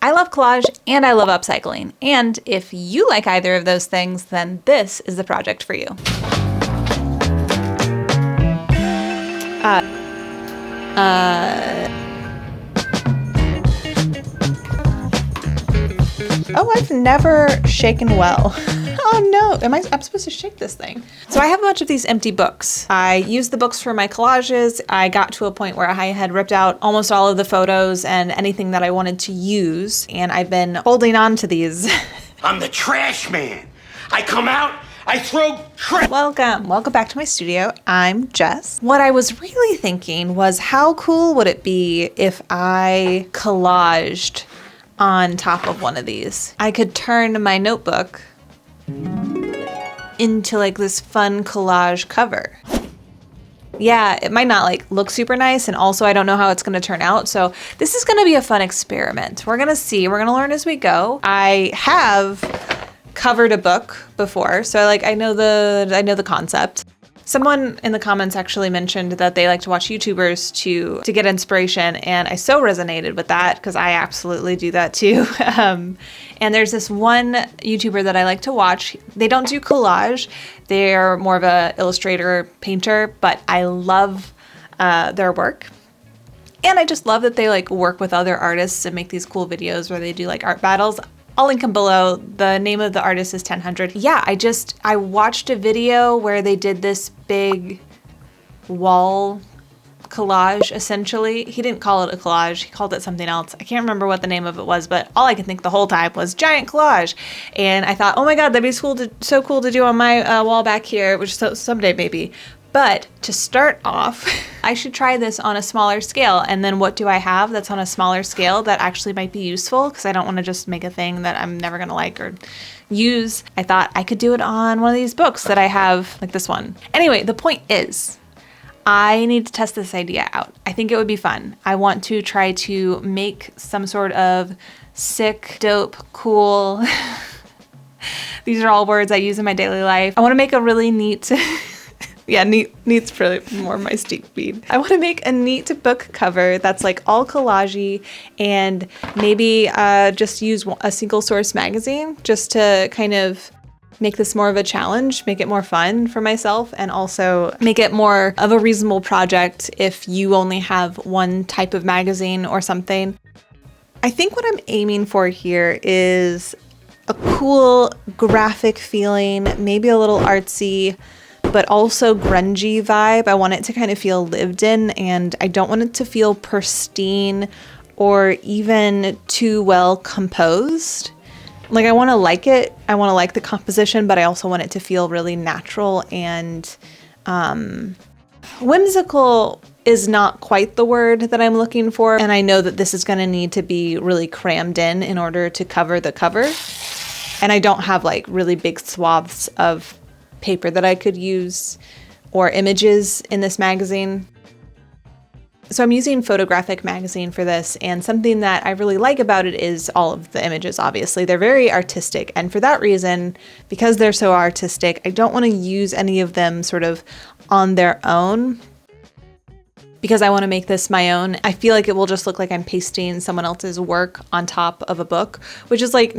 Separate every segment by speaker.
Speaker 1: I love collage and I love upcycling. And if you like either of those things, then this is the project for you. Oh, I've never shaken well. Oh no, I'm supposed to shake this thing. So I have a bunch of these empty books. I used the books for my collages. I got to a point where I had ripped out almost all of the photos and anything that I wanted to use, and I've been holding on to these.
Speaker 2: I'm the trash man. I come out, I throw trash.
Speaker 1: Welcome back to my studio. I'm Jess. What I was really thinking was, how cool would it be if I collaged on top of one of these? I could turn my notebook into like this fun collage cover. Yeah, it might not like look super nice, and also I don't know how it's gonna turn out, so this is gonna be a fun experiment. We're gonna see, we're gonna learn as we go. I have covered a book before, so I know the concept. Someone in the comments actually mentioned that they like to watch YouTubers to get inspiration, and I so resonated with that because I absolutely do that too. And there's this one YouTuber that I like to watch. They don't do collage. They're more of a illustrator, painter, but I love their work. And I just love that they like work with other artists and make these cool videos where they do like art battles. I'll link them below. The name of the artist is 1000. Yeah, I watched a video where they did this big wall collage, essentially. He didn't call it a collage, he called it something else. I can't remember what the name of it was, but all I could think the whole time was giant collage. And I thought, oh my God, that'd be so cool to do on my wall back here, which someday maybe. But to start off, I should try this on a smaller scale. And then what do I have that's on a smaller scale that actually might be useful? Because I don't want to just make a thing that I'm never going to like or use. I thought I could do it on one of these books that I have, like this one. Anyway, the point is, I need to test this idea out. I think it would be fun. I want to try to make some sort of sick, dope, cool. These are all words I use in my daily life. I want to make a really neat... Yeah, neat's probably more my steep speed. I want to make a neat book cover that's like all collagey, and maybe just use a single source magazine just to kind of make this more of a challenge, make it more fun for myself, and also make it more of a reasonable project if you only have one type of magazine or something. I think what I'm aiming for here is a cool graphic feeling, maybe a little artsy, but also grungy vibe. I want it to kind of feel lived in, and I don't want it to feel pristine or even too well composed. Like, I want to like it. I want to like the composition, but I also want it to feel really natural and whimsical is not quite the word that I'm looking for. And I know that this is going to need to be really crammed in order to cover the cover. And I don't have like really big swaths of paper that I could use or images in this magazine. So I'm using Photographic Magazine for this, and something that I really like about it is all of the images, obviously. They're very artistic, and for that reason, because they're so artistic, I don't want to use any of them sort of on their own because I want to make this my own. I feel like it will just look like I'm pasting someone else's work on top of a book, which is like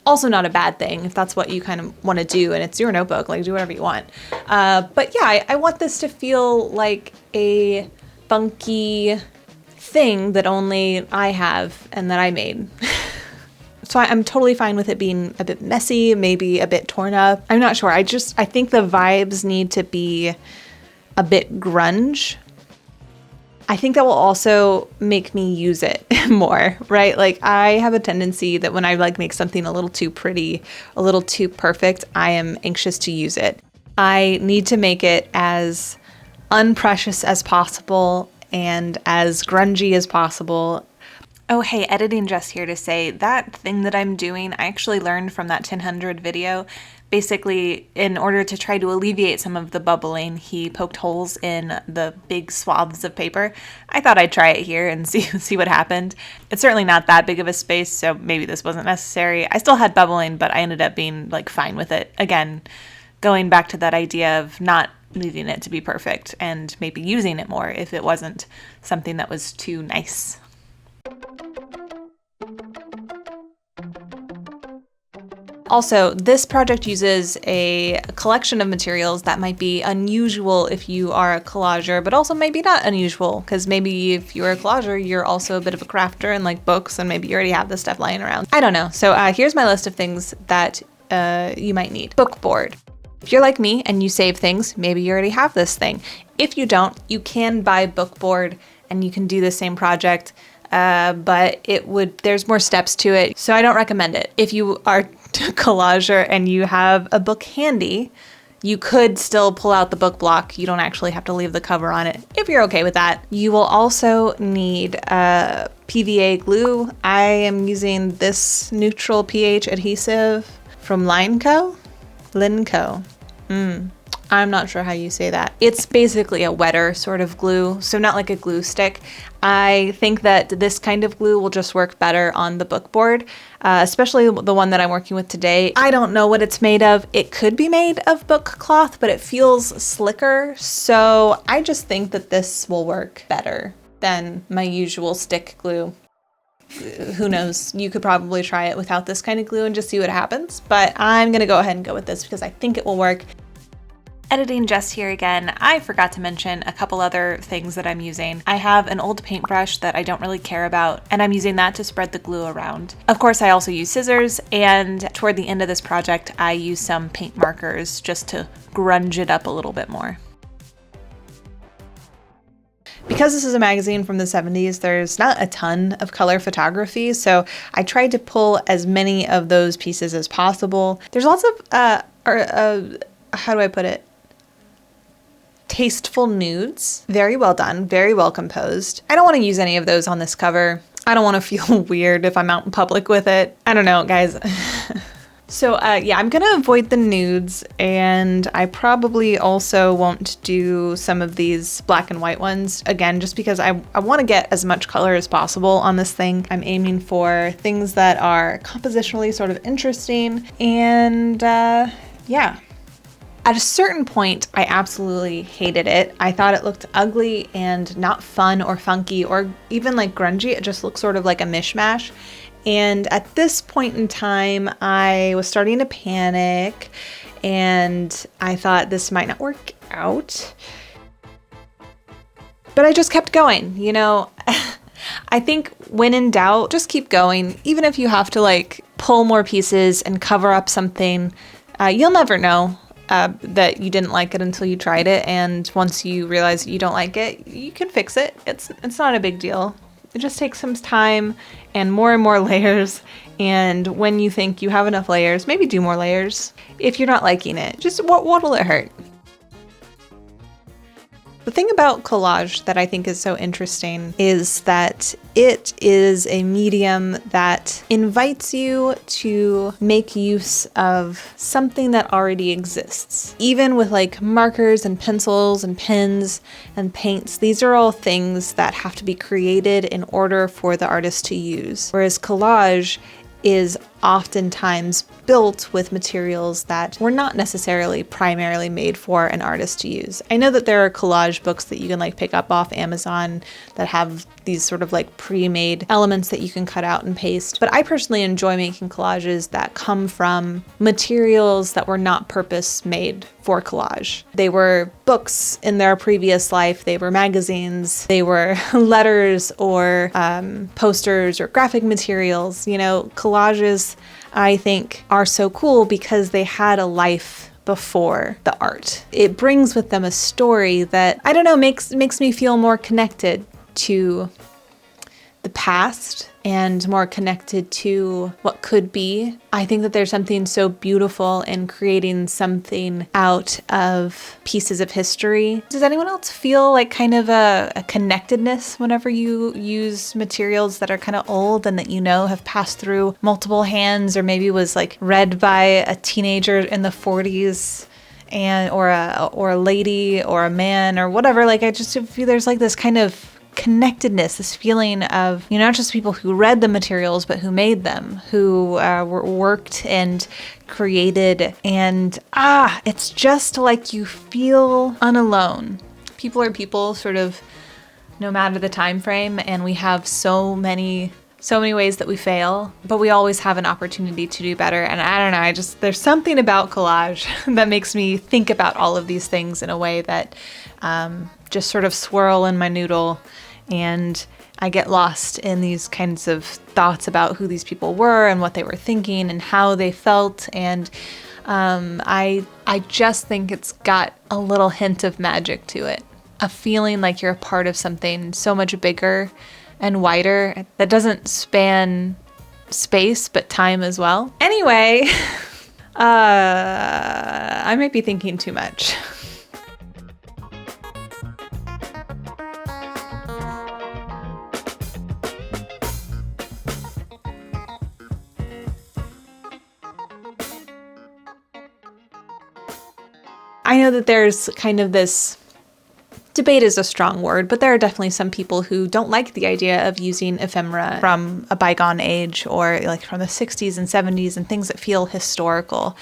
Speaker 1: also not a bad thing if that's what you kind of want to do and it's your notebook, like do whatever you want. But yeah, I want this to feel like a funky thing that only I have and that I made. So I'm totally fine with it being a bit messy, maybe a bit torn up. I'm not sure. I think the vibes need to be a bit grunge. I think that will also make me use it more, right? Like, I have a tendency that when I like make something a little too pretty, a little too perfect, I am anxious to use it. I need to make it as unprecious as possible and as grungy as possible. Oh, hey, Editing Jess here to say that thing that I'm doing, I actually learned from that 1000 video. Basically, in order to try to alleviate some of the bubbling, he poked holes in the big swaths of paper. I thought I'd try it here and see what happened. It's certainly not that big of a space, so maybe this wasn't necessary. I still had bubbling, but I ended up being like fine with it. Again, going back to that idea of not needing it to be perfect and maybe using it more if it wasn't something that was too nice. Also, this project uses a collection of materials that might be unusual if you are a collager, but also maybe not unusual, because maybe if you're a collager, you're also a bit of a crafter and like books, and maybe you already have this stuff lying around. I don't know. So here's my list of things that you might need. Book board. If you're like me and you save things, maybe you already have this thing. If you don't, you can buy book board and you can do the same project, but there's more steps to it, so I don't recommend it. If you are a collager and you have a book handy, you could still pull out the book block. You don't actually have to leave the cover on it if you're okay with that. You will also need PVA glue. I am using this neutral pH adhesive from Linco. I'm not sure how you say that. It's basically a wetter sort of glue, so not like a glue stick. I think that this kind of glue will just work better on the book board, especially the one that I'm working with today. I don't know what it's made of. It could be made of book cloth, but it feels slicker, so I just think that this will work better than my usual stick glue. Who knows? You could probably try it without this kind of glue and just see what happens, but I'm gonna go ahead and go with this because I think it will work. Editing Jess here again. I forgot to mention a couple other things that I'm using. I have an old paintbrush that I don't really care about, and I'm using that to spread the glue around. Of course, I also use scissors, and toward the end of this project, I use some paint markers just to grunge it up a little bit more. Because this is a magazine from the 70s, there's not a ton of color photography, so I tried to pull as many of those pieces as possible. There's lots of, how do I put it? Tasteful nudes. Very well done, very well composed. I don't want to use any of those on this cover. I don't want to feel weird if I'm out in public with it. I don't know, guys. So yeah, I'm gonna avoid the nudes, and I probably also won't do some of these black and white ones, again, just because I want to get as much color as possible on this thing. I'm aiming for things that are compositionally sort of interesting, and yeah. At a certain point, I absolutely hated it. I thought it looked ugly and not fun or funky or even like grungy. It just looked sort of like a mishmash. And at this point in time, I was starting to panic and I thought this might not work out. But I just kept going, you know. I think when in doubt, just keep going. Even if you have to like pull more pieces and cover up something, you'll never know that you didn't like it until you tried it. And once you realize you don't like it, you can fix it. It's not a big deal. It just takes some time and more layers. And when you think you have enough layers, maybe do more layers. If you're not liking it, just what'll it hurt? The thing about collage that I think is so interesting is that it is a medium that invites you to make use of something that already exists. Even with like markers and pencils and pens and paints, these are all things that have to be created in order for the artist to use. Whereas collage is oftentimes built with materials that were not necessarily primarily made for an artist to use. I know that there are collage books that you can like pick up off Amazon that have these sort of like pre-made elements that you can cut out and paste, but I personally enjoy making collages that come from materials that were not purpose made for collage. They were books in their previous life, they were magazines, they were letters or posters or graphic materials. You know, collages, I think, are so cool because they had a life before the art. It brings with them a story that, I don't know, makes me feel more connected to the past and more connected to what could be. I think that there's something so beautiful in creating something out of pieces of history. Does anyone else feel like kind of a connectedness whenever you use materials that are kind of old and that you know have passed through multiple hands, or maybe was like read by a teenager in the 40s? Or a lady or a man or whatever? Like, I just feel there's like this kind of connectedness, this feeling of, you know, not just people who read the materials, but who made them, who worked and created, and it's just like you feel unalone. People are people, sort of, no matter the time frame, and we have so many so many ways that we fail, but we always have an opportunity to do better. And I don't know, there's something about collage that makes me think about all of these things in a way that just sort of swirl in my noodle, and I get lost in these kinds of thoughts about who these people were and what they were thinking and how they felt. And I just think it's got a little hint of magic to it, a feeling like you're a part of something so much bigger and wider that doesn't span space but time as well. Anyway, I might be thinking too much. I know that there's kind of this debate is a strong word, but there are definitely some people who don't like the idea of using ephemera from a bygone age, or like from the 60s and 70s and things that feel historical.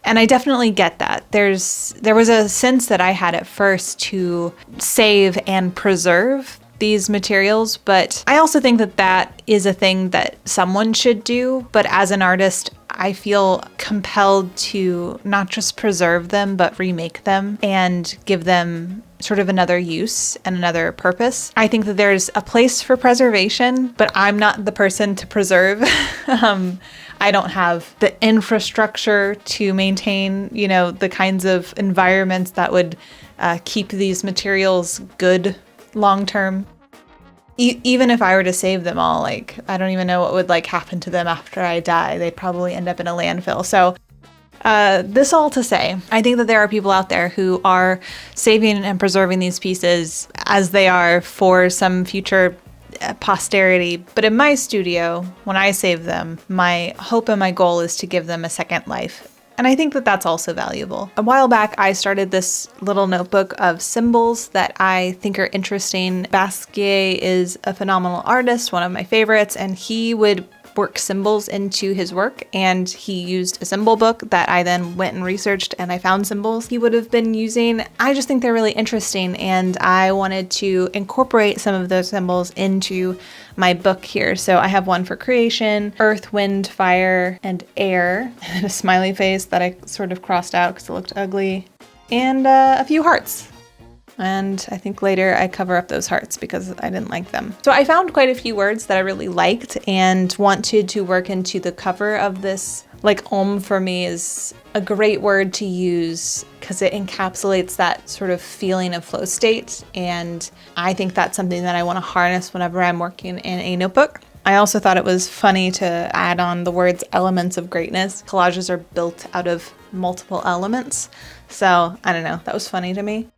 Speaker 1: And I definitely get that. There was a sense that I had at first to save and preserve these materials, but I also think that that is a thing that someone should do. But as an artist, I feel compelled to not just preserve them, but remake them and give them sort of another use and another purpose. I think that there's a place for preservation, but I'm not the person to preserve. I don't have the infrastructure to maintain, the kinds of environments that would keep these materials good long term. Even if I were to save them all, I don't even know what would happen to them after I die. They'd probably end up in a landfill. So this all to say, I think that there are people out there who are saving and preserving these pieces as they are for some future posterity. But in my studio, when I save them, my hope and my goal is to give them a second life. And I think that that's also valuable. A while back, I started this little notebook of symbols that I think are interesting. Basquiat is a phenomenal artist, one of my favorites, and he would work symbols into his work, and he used a symbol book that I then went and researched, and I found symbols he would have been using. I just think they're really interesting, and I wanted to incorporate some of those symbols into my book here. So I have one for creation, earth, wind, fire, and air, and a smiley face that I sort of crossed out because it looked ugly, and a few hearts. And I think later I cover up those hearts because I didn't like them. So I found quite a few words that I really liked and wanted to work into the cover of this. Om for me is a great word to use because it encapsulates that sort of feeling of flow state. And I think that's something that I want to harness whenever I'm working in a notebook. I also thought it was funny to add on the words elements of greatness. Collages are built out of multiple elements. So I don't know, that was funny to me.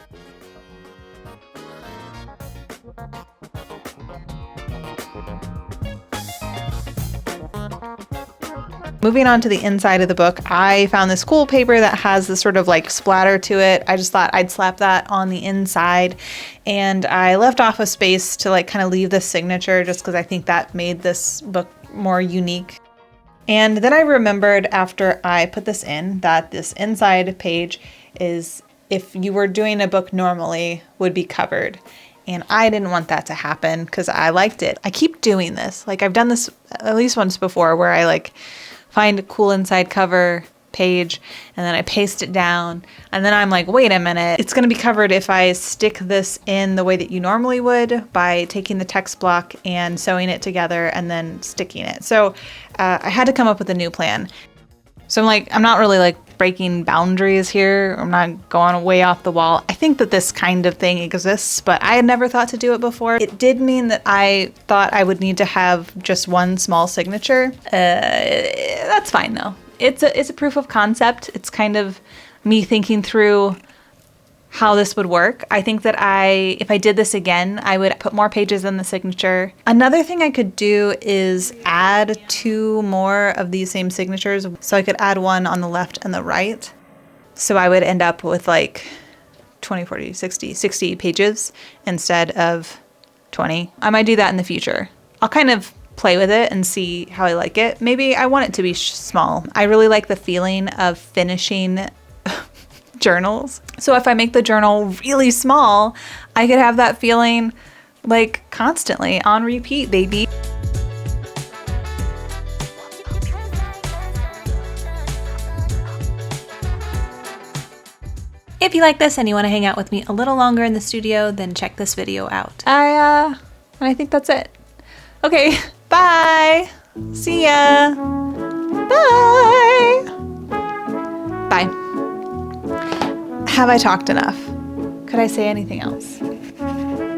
Speaker 1: Moving on to the inside of the book, I found this cool paper that has this sort of splatter to it. I just thought I'd slap that on the inside, and I left off a space to kind of leave the signature just because I think that made this book more unique. And then I remembered after I put this in that this inside page is, if you were doing a book normally, would be covered. And I didn't want that to happen because I liked it. I keep doing this. I've done this at least once before where I find a cool inside cover page and then I paste it down. And then I'm like, wait a minute, it's going to be covered if I stick this in the way that you normally would by taking the text block and sewing it together and then sticking it. So I had to come up with a new plan. So I'm not really breaking boundaries here. I'm not going way off the wall. I think that this kind of thing exists, but I had never thought to do it before. It did mean that I thought I would need to have just one small signature. That's fine though. It's a proof of concept. It's kind of me thinking through how this would work. I think that if I did this again, I would put more pages in the signature. Another thing I could do is add 2 more of these same signatures. So I could add one on the left and the right. So I would end up with 20, 40, 60 pages instead of 20. I might do that in the future. I'll kind of play with it and see how I like it. Maybe I want it to be small. I really like the feeling of finishing journals. So if I make the journal really small, I could have that feeling constantly on repeat, baby. If you like this and you want to hang out with me a little longer in the studio, then check this video out. I think that's it. Okay, bye. See ya. Bye. Bye. Have I talked enough? Could I say anything else?